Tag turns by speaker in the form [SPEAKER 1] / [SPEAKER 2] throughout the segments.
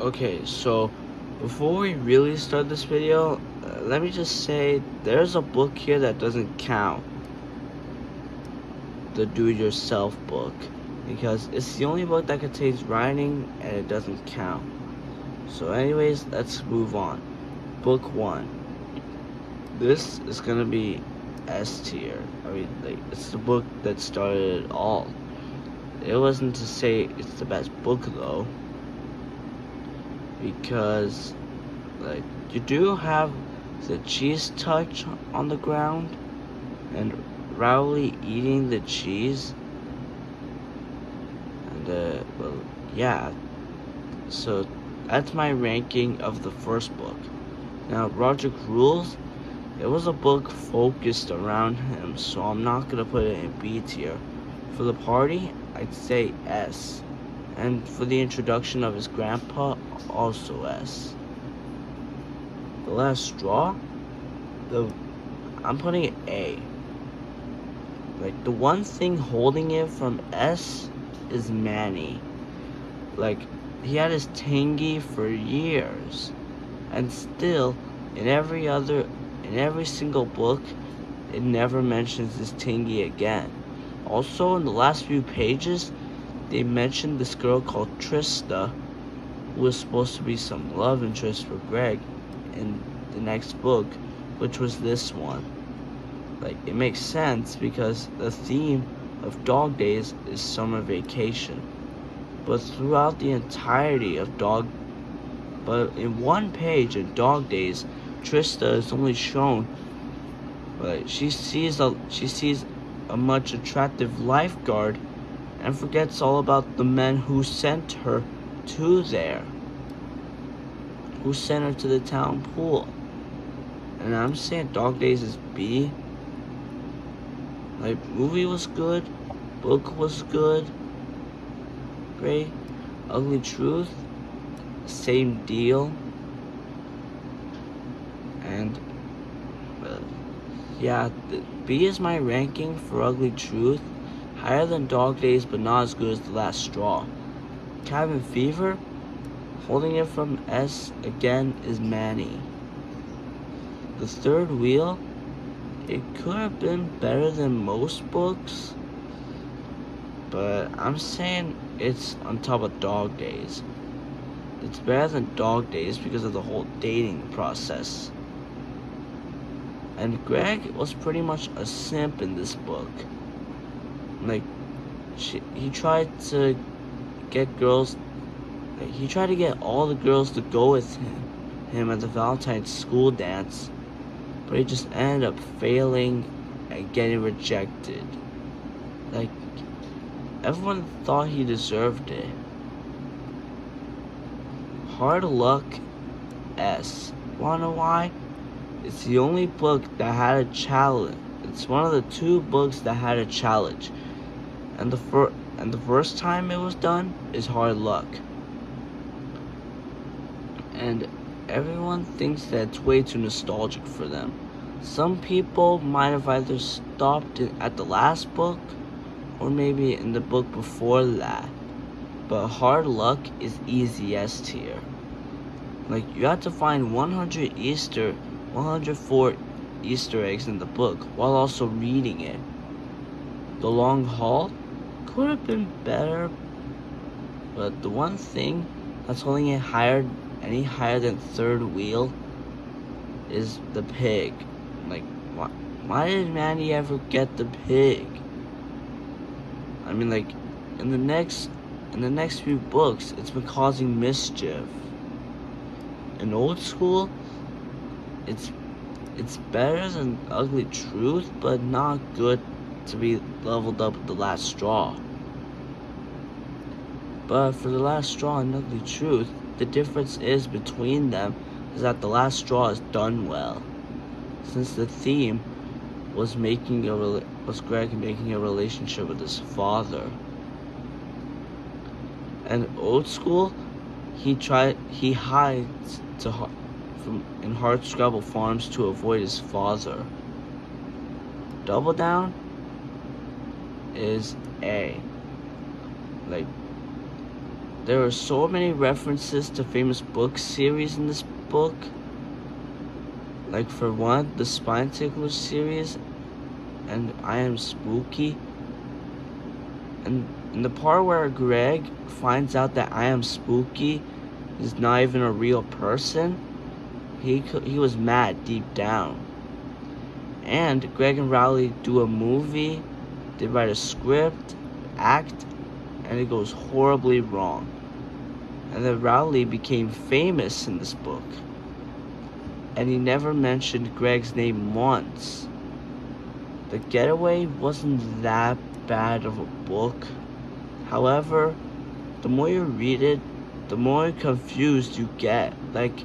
[SPEAKER 1] Okay, so before we really start this video, let me just say there's a book here that doesn't count, the do-it-yourself book, because it's the only book that contains writing and it doesn't count. So anyways, let's move on. Book 1. This is gonna be S tier. I mean, like, it's the book that started it all. It wasn't to say it's the best book though, because like you do have the cheese touch on the ground and Rowley eating the cheese, and well, yeah, so that's my ranking of the first book. Now Roderick Rules, it was a book focused around him, so I'm not gonna put it in B tier. For the party, I'd say S, and for the introduction of his grandpa, also S. The Last Straw, I'm putting it A. Like, the one thing holding it from S is Manny. Like, he had his Tangy for years, and still, in every single book, it never mentions this Tangy again. Also, in the last few pages, they mentioned this girl called Trista, who was supposed to be some love interest for Greg in the next book, which was this one. Like, it makes sense because the theme of Dog Days is summer vacation. But throughout the entirety of but in one page in Dog Days, Trista is only shown, but she sees a much attractive lifeguard and forgets all about the men who sent her to there, who sent her to the town pool. And I'm saying Dog Days is B. Like, movie was good, book was good, great. Ugly Truth, same deal. And yeah, B is my ranking for Ugly Truth. Higher than Dog Days, but not as good as The Last Straw. Cabin Fever, holding it from S again, is Manny. The Third Wheel, it could have been better than most books, but I'm saying it's on top of Dog Days. It's better than Dog Days because of the whole dating process. And Greg was pretty much a simp in this book. Like, he tried to get girls, like, he tried to get all the girls to go with him at the Valentine's school dance, but he just ended up failing and getting rejected. Like, everyone thought he deserved it. Hard Luck S. Wanna know why? It's the only book that had a challenge. It's one of the 2 books that had a challenge. And the first time it was done is Hard Luck. And everyone thinks that it's way too nostalgic for them. Some people might have either stopped at the last book or maybe in the book before that. But Hard Luck is easy S tier. Like, you have to find 104 Easter eggs in the book while also reading it. The Long Haul could have been better, but the one thing that's holding it any higher than Third Wheel is the pig. Like, why did Manny ever get the pig? I mean, like, in the next few books, it's been causing mischief. In Old School, it's better than Ugly Truth, but not good to be leveled up with The Last Straw. But for The Last Straw and Ugly Truth, the difference between them is that The Last Straw is done well, since the theme was Greg making a relationship with his father. And Old School, he hides in Hardscrabble Farms to avoid his father. Double Down is A. Like, there are so many references to famous book series in this book. Like for one, the Spine Tickler series and I Am Spooky. And in the part where Greg finds out that I Am Spooky is not even a real person, he was mad deep down. And Greg and Rowley do a movie, they write a script, act, and it goes horribly wrong. And then Rowley became famous in this book. And he never mentioned Greg's name once. The Getaway wasn't that bad of a book. However, the more you read it, the more confused you get. Like,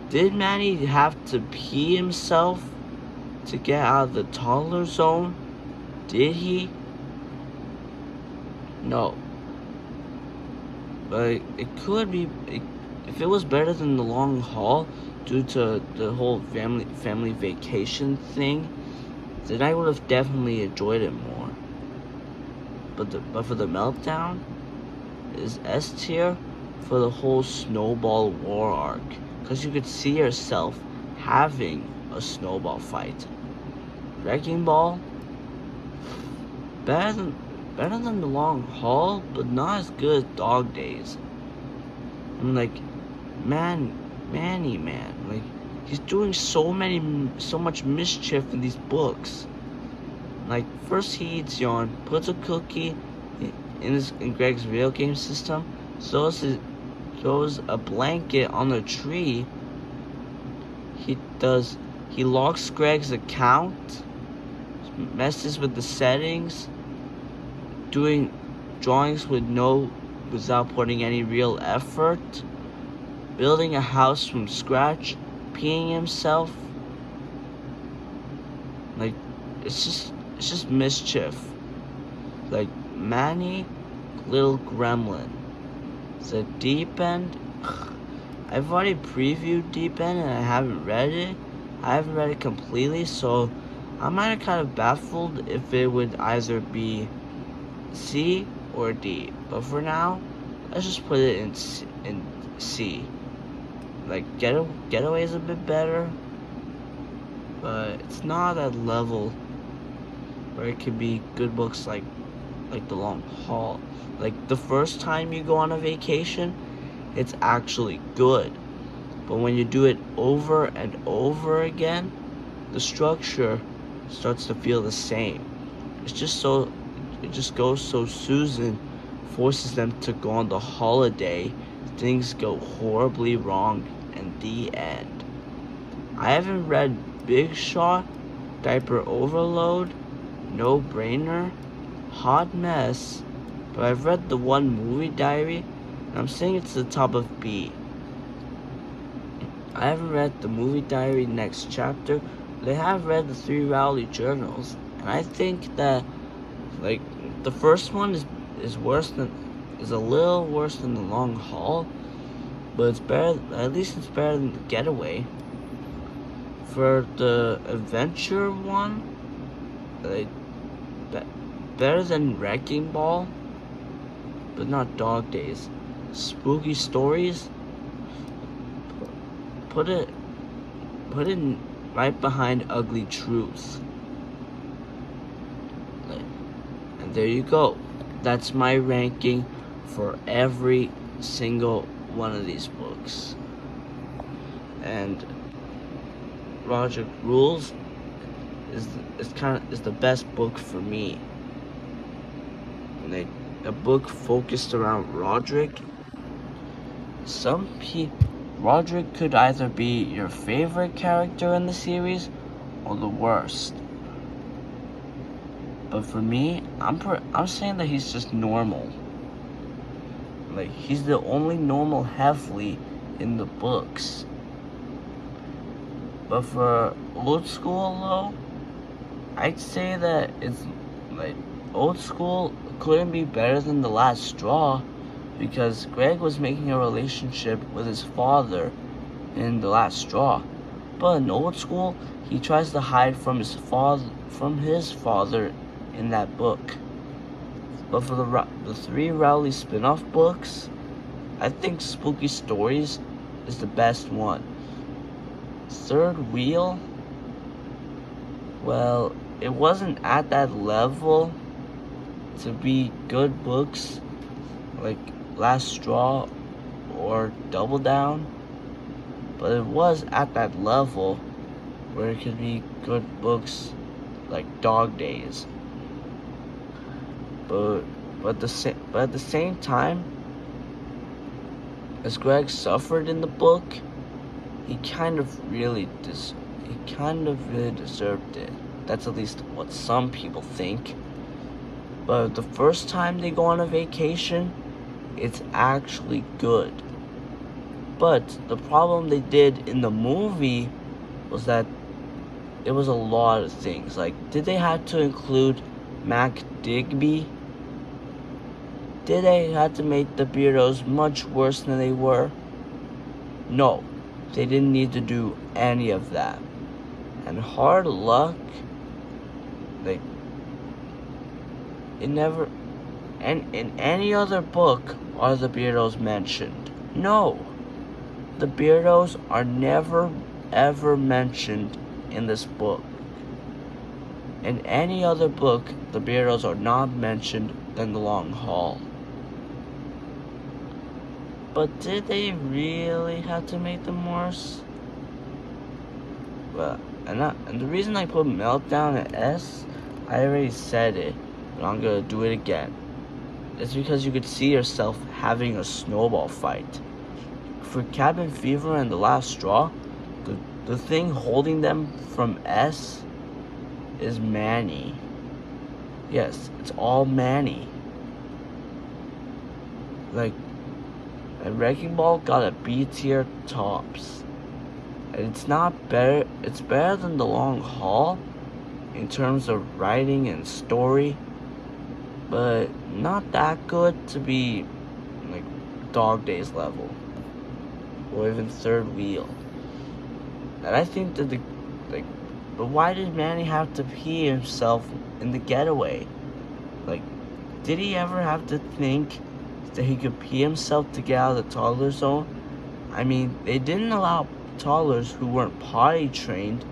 [SPEAKER 1] did Manny have to pee himself to get out of the toddler zone? Did he? No. But it could be, if it was better than The Long Haul due to the whole family vacation thing, then I would have definitely enjoyed it more. But for The Meltdown is S tier for the whole Snowball War arc, because you could see yourself having a snowball fight. Wrecking Ball, better than The Long Haul, but not as good as Dog Days. I'm like, Manny, like, he's doing so much mischief in these books. Like, first he eats yarn, puts a cookie in Greg's video game system, throws a blanket on the tree. He locks Greg's account, messes with the settings, doing drawings without putting any real effort, building a house from scratch, peeing himself. Like, it's just mischief. Like, Manny, little gremlin. The Deep End, I've already previewed Deep End and I haven't read it. I haven't read it completely, so I'm kind of baffled if it would either be C or D. But for now, let's just put it in C. Like, Getaway is a bit better, but it's not at level where it could be good books like The Long Haul. Like, the first time you go on a vacation, it's actually good. But when you do it over and over again, the structure starts to feel the same. It just goes so Susan forces them to go on the holiday, things go horribly wrong, and the end. I haven't read Big Shot, Diaper Overload, No Brainer, Hot Mess, but I've read the one movie diary, and I'm saying it's the top of B. I haven't read the movie diary next chapter, but I have read the 3 Rowley journals, and I think that, like, the first one is a little worse than The Long Haul, but it's better. At least it's better than The Getaway. For the adventure one, like, better than Wrecking Ball, but not Dog Days. Spooky Stories, put it right behind Ugly Truth. And there you go. That's my ranking for every single one of these books. And Project Rules is the best book for me. Like, a book focused around Roderick. Roderick could either be your favorite character in the series or the worst. But for me, I'm saying that he's just normal. Like, he's the only normal Heffley in the books. But for Old School, though, I'd say that it's like Old School couldn't be better than The Last Straw, because Greg was making a relationship with his father in The Last Straw. But in Old School, he tries to hide from his father in that book. But for the 3 Rowley spin-off books, I think Spooky Stories is the best one. Third Wheel, well, it wasn't at that level to be good books like Last Straw or Double Down, but it was at that level where it could be good books like Dog Days. But at the same time, as Greg suffered in the book, he kind of really deserved it. That's at least what some people think. But the first time they go on a vacation, it's actually good. But the problem they did in the movie was that it was a lot of things. Like, did they have to include Mac Digby? Did they have to make the Beardos much worse than they were? No, they didn't need to do any of that. And hard luck, like, it never, and in any other book are the Beardos mentioned. No, the Beardos are never ever mentioned in this book. In any other book, the Beardos are not mentioned than the Long Haul. But did they really have to make them worse? Well, and the reason I put Meltdown at S, I already said it, but I'm gonna do it again. It's because you could see yourself having a snowball fight. For Cabin Fever and The Last Straw, the thing holding them from S is Manny. Yes, it's all Manny. Like, and Wrecking Ball got a B tier tops. And it's not better, it's better than The Long Haul in terms of writing and story, but not that good to be like Dog Days level or even Third Wheel. And I think that but why did Manny have to pee himself in the getaway? Like, did he ever have to think that he could pee himself to get out of the toddler zone? I mean, they didn't allow toddlers who weren't potty trained,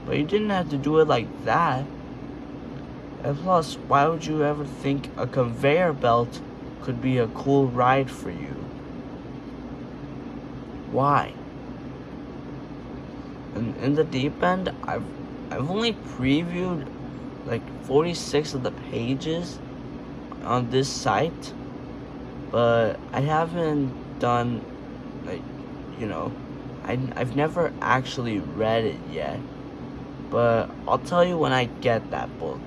[SPEAKER 1] but you didn't have to do it like that. And plus, why would you ever think a conveyor belt could be a cool ride for you? Why? And in the deep end, I've only previewed like 46 of the pages on this site, but I haven't done like, I've never actually read it yet. But I'll tell you when I get that book.